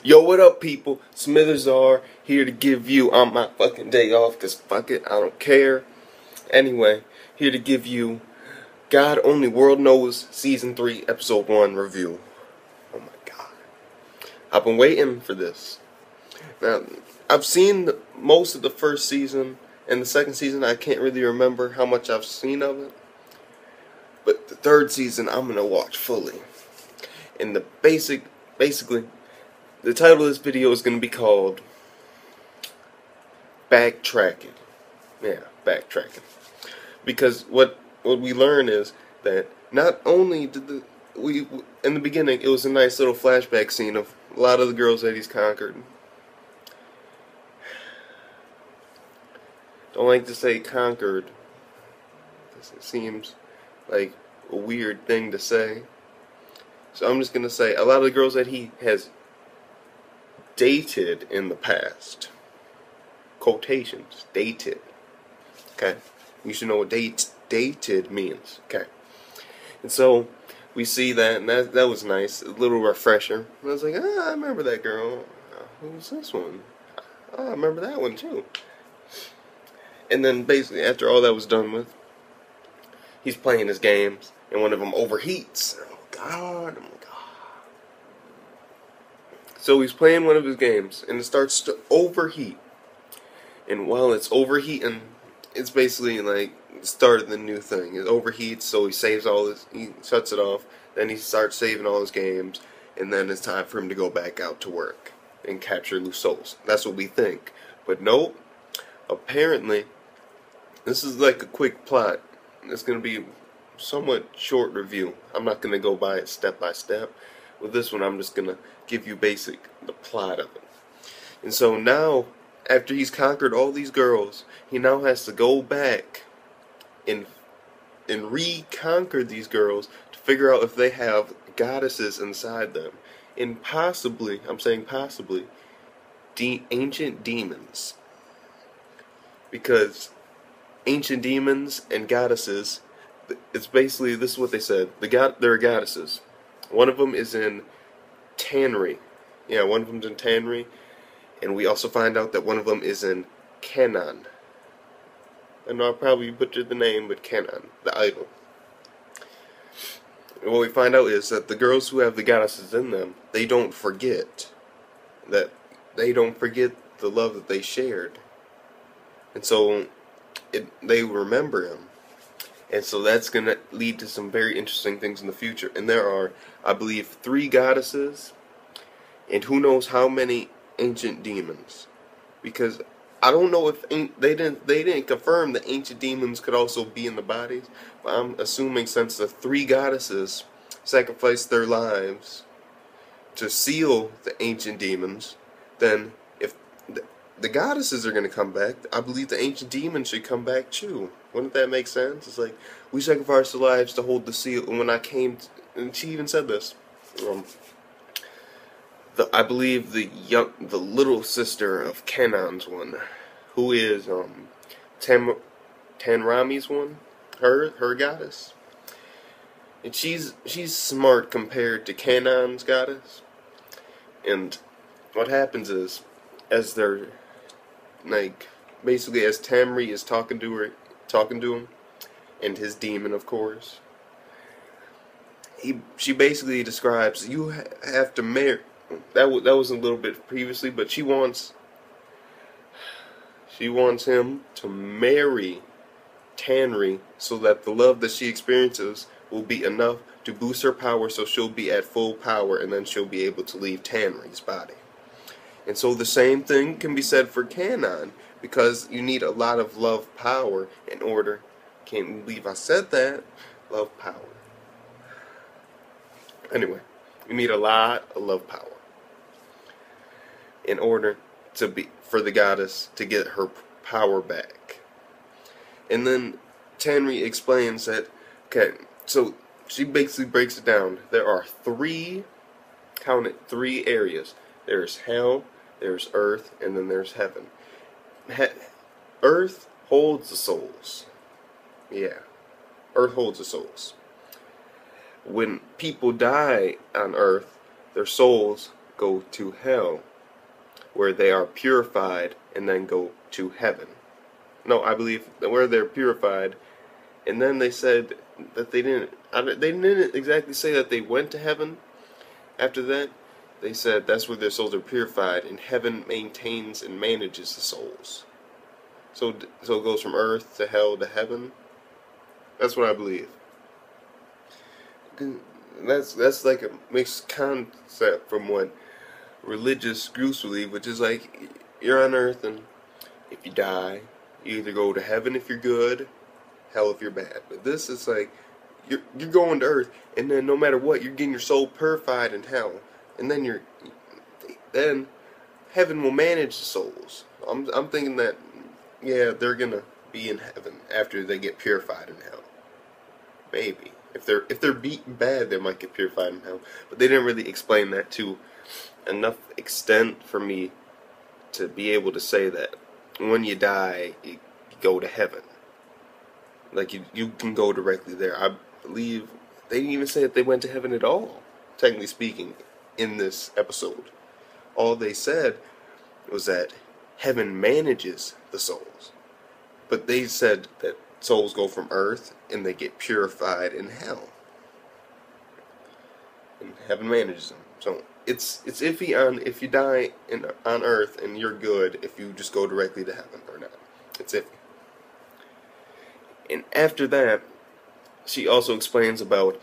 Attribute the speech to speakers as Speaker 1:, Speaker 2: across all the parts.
Speaker 1: Yo, what up, people? Smithers are here to give you on my fucking day off, cause fuck it, I don't care. Anyway, here to give you God Only World Knows Season 3, Episode 1 review. Oh my god. I've been waiting for this. Now, I've seen most of the first season, and the second season I can't really remember how much I've seen of it. But the third season I'm gonna watch fully. And basically, the title of this video is going to be called BackTracking. Yeah, BackTracking. Because what we learn is that not only did in the beginning it was a nice little flashback scene of a lot of the girls that he's conquered. Don't like to say conquered, because it seems like a weird thing to say. So I'm just going to say a lot of the girls that he has dated in the past. Quotations. Dated. Okay? You should know what dated means. Okay? And so, we see that, and that was nice. A little refresher. I was like, I remember that girl. Who was this one? I remember that one too. And then, basically, after all that was done with, he's playing his games, and one of them overheats. Oh, God. So he's playing one of his games, and it starts to overheat. And while it's overheating, it's basically like the start of the new thing. It overheats, so he saves all his, he shuts it off, then he starts saving all his games, and then it's time for him to go back out to work and capture loose souls. That's what we think. But nope, apparently, this is like a quick plot. It's going to be somewhat short review. I'm not going to go by it step by step. With this one, I'm just going to give you the plot of it. And so now, after he's conquered all these girls, he now has to go back and reconquer these girls to figure out if they have goddesses inside them. And possibly, I'm saying possibly, ancient demons. Because ancient demons and goddesses, it's basically, this is what they said, there are goddesses. One of them is in Tannery. Yeah, one of them's in Tannery. And we also find out that one of them is in Canaan. I know I probably butchered the name, but Canaan, the idol. And what we find out is that the girls who have the goddesses in them, they don't forget. They don't forget the love that they shared. And so they remember him. And so that's going to lead to some very interesting things in the future. And there are, I believe, 3 goddesses, and who knows how many ancient demons. Because I don't know if they didn't confirm that ancient demons could also be in the bodies. But I'm assuming since the 3 goddesses sacrificed their lives to seal the ancient demons, then if the goddesses are going to come back, I believe the ancient demons should come back too. Wouldn't that make sense? It's like, we sacrificed our lives to hold the seal, and when I came, and she even said this, I believe the little sister of Canaan's one, who is Tanrami's one, her goddess, and she's smart compared to Canaan's goddess. And what happens is, as they're like, basically as Tamri is talking to him, and his demon, of course, she basically describes, you have to marry. That was a little bit previously, but she wants him to marry Tanri so that the love that she experiences will be enough to boost her power, so she'll be at full power, and then she'll be able to leave Tanri's body. And so the same thing can be said for Canaan, because you need a lot of love power in order. Can't believe I said that. Love power. Anyway, you need a lot of love power in order for the goddess to get her power back. And then Tanri explains that, okay, so she basically breaks it down. There are 3 areas. There's hell, there's earth, and then there's heaven. Earth holds the souls. Yeah, earth holds the souls. When people die on earth, their souls go to hell, where they are purified and then go to heaven. No, I believe that where they're purified, and then they said that they didn't exactly say that they went to heaven after that. They said that's where their souls are purified, and heaven maintains and manages the souls. So it goes from earth to hell to heaven. That's what I believe. That's like a mixed concept from what religious groups believe, which is like you're on earth, and if you die, you either go to heaven if you're good, hell if you're bad. But this is like you're going to earth, and then no matter what, you're getting your soul purified in hell, and then heaven will manage the souls. I'm thinking that yeah, they're gonna be in heaven after they get purified in hell. Maybe if they're beaten bad, they might get purified in hell. But they didn't really explain that to enough extent for me to be able to say that when you die, you go to heaven. Like you can go directly there. I believe they didn't even say that they went to heaven at all, technically speaking, in this episode. All they said was that heaven manages the souls. But they said that souls go from earth and they get purified in hell. And heaven manages them. So it's iffy on if you die on earth and you're good, if you just go directly to heaven or not. It's iffy. And after that, she also explains about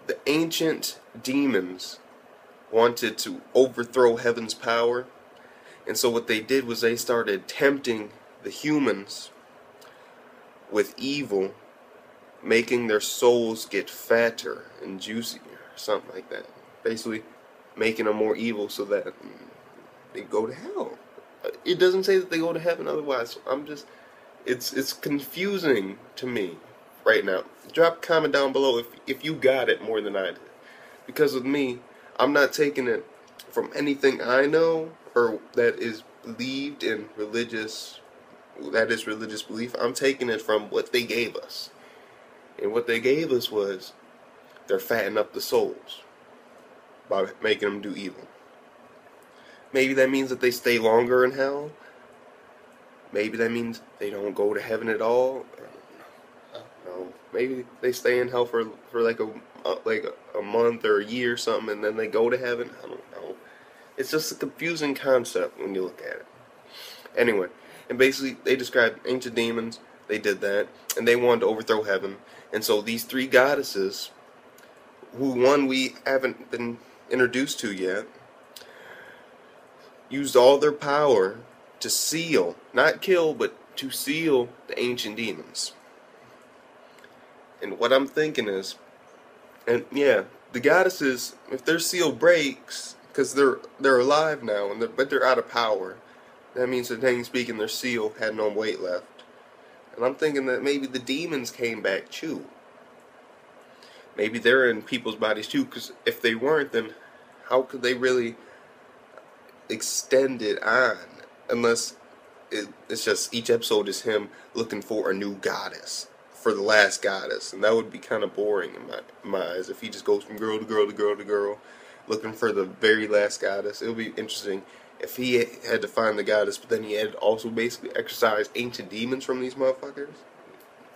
Speaker 1: the ancient demons wanted to overthrow heaven's power. And so what they did was they started tempting the humans with evil, making their souls get fatter and juicier, something like that. Basically, making them more evil so that they go to hell. It doesn't say that they go to heaven otherwise. It's confusing to me right now. Drop a comment down below if you got it more than I did. Because with me, I'm not taking it from anything I know or that is believed in religious belief. I'm taking it from what they gave us. And what they gave us was they're fattening up the souls by making them do evil. Maybe that means that they stay longer in hell. Maybe that means they don't go to heaven at all. I don't know. Maybe they stay in hell for like a month or a year or something, and then they go to heaven. I don't know. It's just a confusing concept when you look at it. Anyway, and basically they described ancient demons. They did that, and they wanted to overthrow heaven. And so these three goddesses, who one we haven't been introduced to yet, used all their power to seal, not kill, but to seal the ancient demons. And what I'm thinking is, and yeah, the goddesses, if their seal breaks, because they're alive now, but they're out of power, that means that technically speaking, their seal had no weight left. And I'm thinking that maybe the demons came back too. Maybe they're in people's bodies too, because if they weren't, then how could they really extend it on? Unless it's just each episode is him looking for a new goddess, for the last goddess. And that would be kind of boring in my eyes, if he just goes from girl to girl to girl to girl, looking for the very last goddess. It would be interesting if he had to find the goddess, but then he had to also basically exorcise ancient demons from these motherfuckers.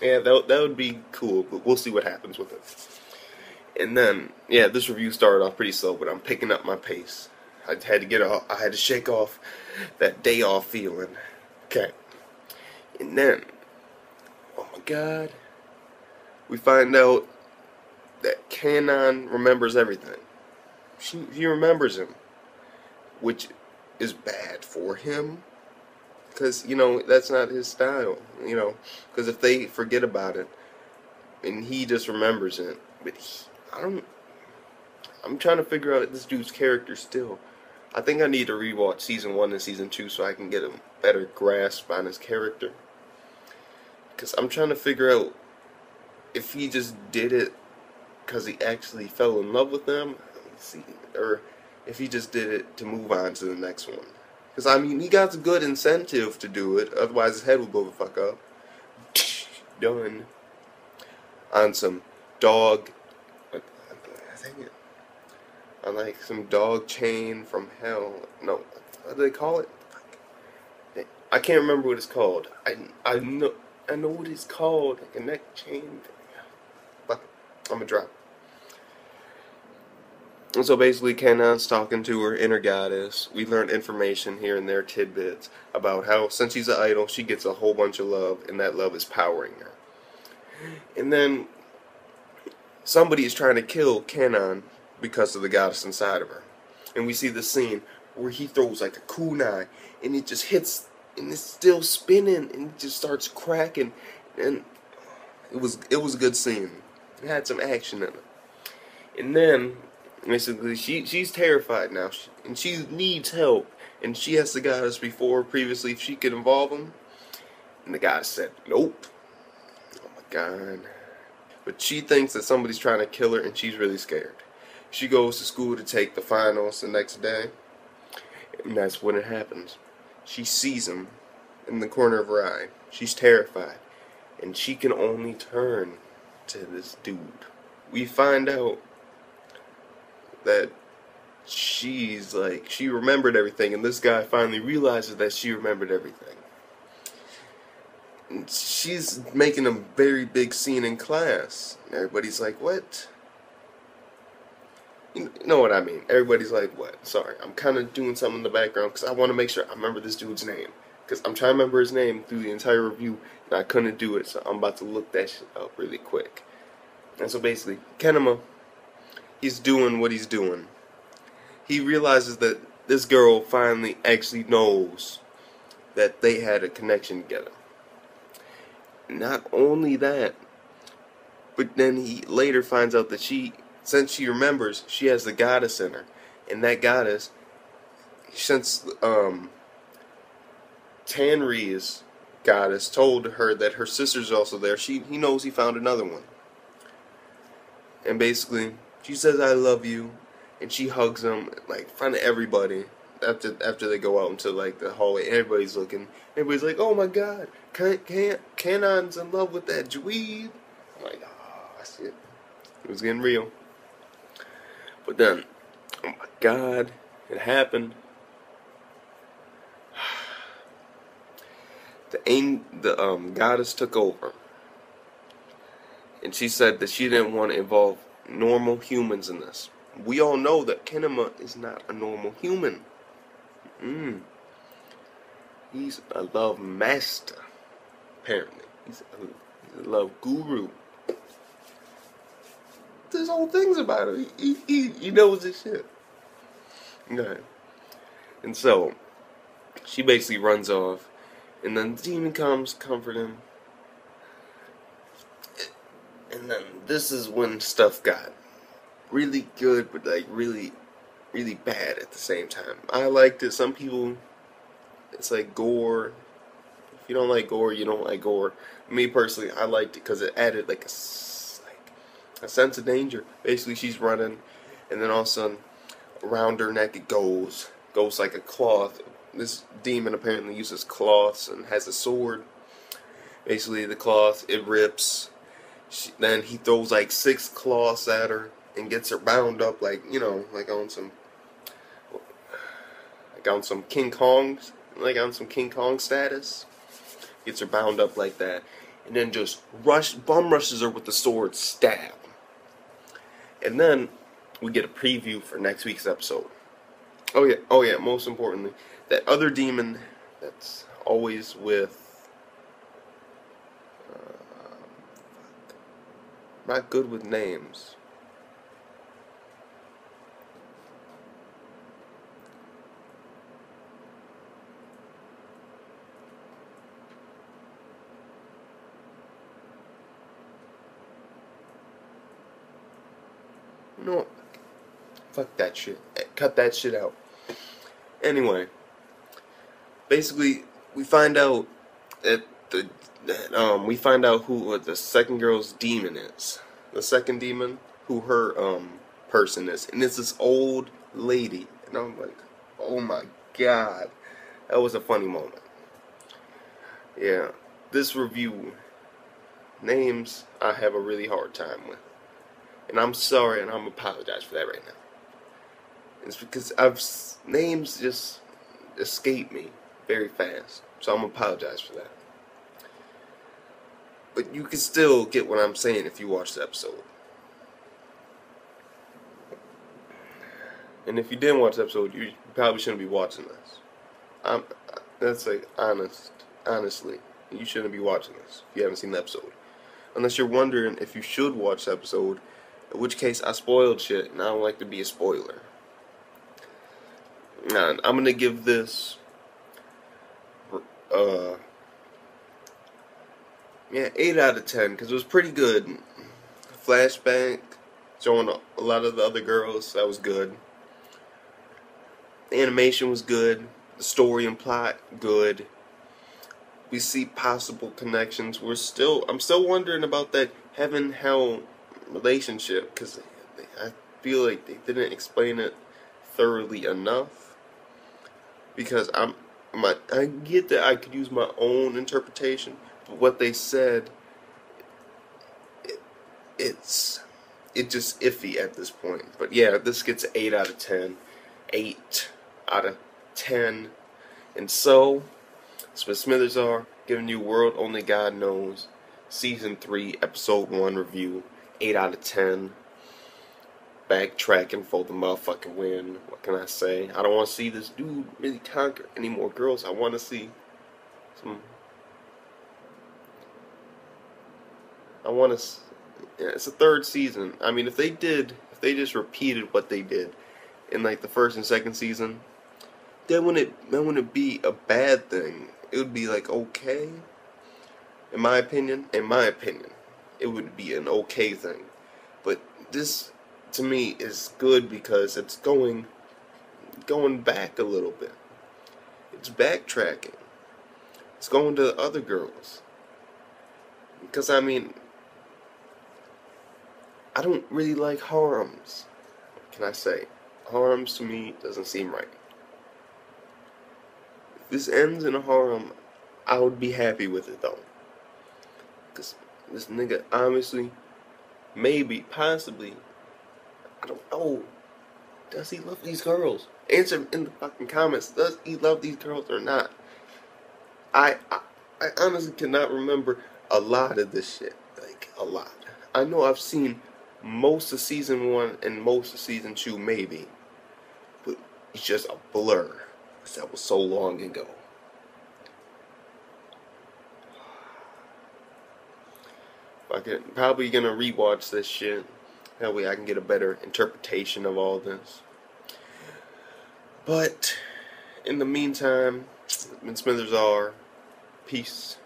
Speaker 1: Yeah, that would be cool, but we'll see what happens with it. And then, yeah, this review started off pretty slow, but I'm picking up my pace. I had to shake off that day off feeling. Okay. And then, oh my god, we find out that Kanan remembers everything. She remembers him, which is bad for him, because, you know, that's not his style, you know, because if they forget about it, and he just remembers it, but I'm trying to figure out this dude's character still. I think I need to rewatch season 1 and season 2 so I can get a better grasp on his character, because I'm trying to figure out if he just did it because he actually fell in love with them, or if he just did it to move on to the next one. Because, I mean, he got a good incentive to do it, otherwise his head would blow the fuck up. Done. On some dog, on like some dog chain from hell. No, what do they call it? I can't remember what it's called. I know what it's called, like a neck chain. But I'm gonna drop. And so basically, Kanon's talking to her inner goddess. We learned information here and there, tidbits, about how since she's an idol, she gets a whole bunch of love, and that love is powering her. And then somebody is trying to kill Kanon because of the goddess inside of her. And we see the scene where he throws like a kunai, and it just hits, and it's still spinning, and it just starts cracking, and it was a good scene. It had some action in it. And then basically she's terrified now, and she needs help, and she asked the goddess previously if she could involve him, and the goddess said nope. Oh my god. But she thinks that somebody's trying to kill her, and she's really scared. She goes to school to take the finals the next day, and that's when it happens. She sees him in the corner of her eye. She's terrified, and she can only turn to this dude. We find out that she remembered everything, and this guy finally realizes that she remembered everything. And she's making a very big scene in class. Everybody's like, what? You know what I mean. Everybody's like, what? Sorry, I'm kind of doing something in the background because I want to make sure I remember this dude's name. Because I'm trying to remember his name through the entire review, and I couldn't do it, so I'm about to look that shit up really quick. And so basically, Kenema, he's doing what he's doing. He realizes that this girl finally actually knows that they had a connection together. Not only that, but then he later finds out that since she remembers, she has the goddess in her. And that goddess, since Tanri's goddess told her that her sister's also there, he knows he found another one. And basically, she says, I love you, and she hugs him, like, in front of everybody, after they go out into, like, the hallway. Everybody's looking. Everybody's like, oh my god, Kanon's in love with that dweeb. I'm like, oh, shit. It was getting real. But then, oh my god, it happened. The goddess took over. And she said that she didn't want to involve normal humans in this. We all know that Kenema is not a normal human. He's a love master, apparently. He's a love guru. There's whole things about him. He knows his shit. Okay. And so, she basically runs off, and then the demon comes, comfort him. And then this is when stuff got really good, but like really, really bad at the same time. I liked it. Some people, it's like gore. If you don't like gore, you don't like gore. Me personally, I liked it because it added like a sense of danger. Basically, she's running, and then all of a sudden, around her neck it goes like a cloth. This demon apparently uses cloths and has a sword. Basically, the cloth, it rips. Then he throws like 6 cloths at her and gets her bound up, like, you know, like on some King Kong's, like on some King Kong status. Gets her bound up like that, and then just bum rushes her with the sword, stab. And then we get a preview for next week's episode. Oh yeah, most importantly, that other demon that's always with not good with names. No, fuck that shit. Cut that shit out. Anyway, basically, we find out that we find out who the second girl's demon is. The second demon, who her person is, and it's this old lady. And I'm like, oh my god, that was a funny moment. Yeah, this review, names I have a really hard time with. And I'm sorry, and I'm apologize for that right now. It's because names just escape me very fast, so I'm gonna apologize for that. But you can still get what I'm saying if you watch the episode. And if you didn't watch the episode, you probably shouldn't be watching this. That's like honestly, you shouldn't be watching this if you haven't seen the episode. Unless you're wondering if you should watch the episode, in which case I spoiled shit, and I don't like to be a spoiler. Nah, I'm gonna give this, 8 out of 10, because it was pretty good. Flashback, showing a lot of the other girls, that was good. The animation was good. The story and plot, good. We see possible connections. I'm still wondering about that heaven-hell relationship, because I feel like they didn't explain it thoroughly enough. Because I get that I could use my own interpretation, but what they said, it's just iffy at this point. But yeah, this gets an 8 out of 10. 8 out of 10. And so, that's what Smithers are, giving you World Only God Knows, Season 3, Episode 1 review. 8 out of 10. Backtracking for the motherfucking win. What can I say? I don't want to see this dude really conquer any more girls. I want to see some. Yeah, it's a third season. I mean, if they just repeated what they did in like the first and second season, then wouldn't be a bad thing. It would be like okay. In my opinion, it would be an okay thing. But this, to me, is good because it's going back a little bit. It's backtracking. It's going to other girls. Because I mean, I don't really like harems. What can I say? Harems to me doesn't seem right. If this ends in a harem, I would be happy with it though. Because this nigga honestly, maybe, possibly, I don't know. Does he love these girls? Answer in the fucking comments. Does he love these girls or not? I honestly cannot remember a lot of this shit. Like, a lot. I know I've seen most of Season 1 and most of Season 2 maybe. But it's just a blur. Because that was so long ago. Probably gonna rewatch this shit. That way I can get a better interpretation of all this. But in the meantime, Smithers are. Peace.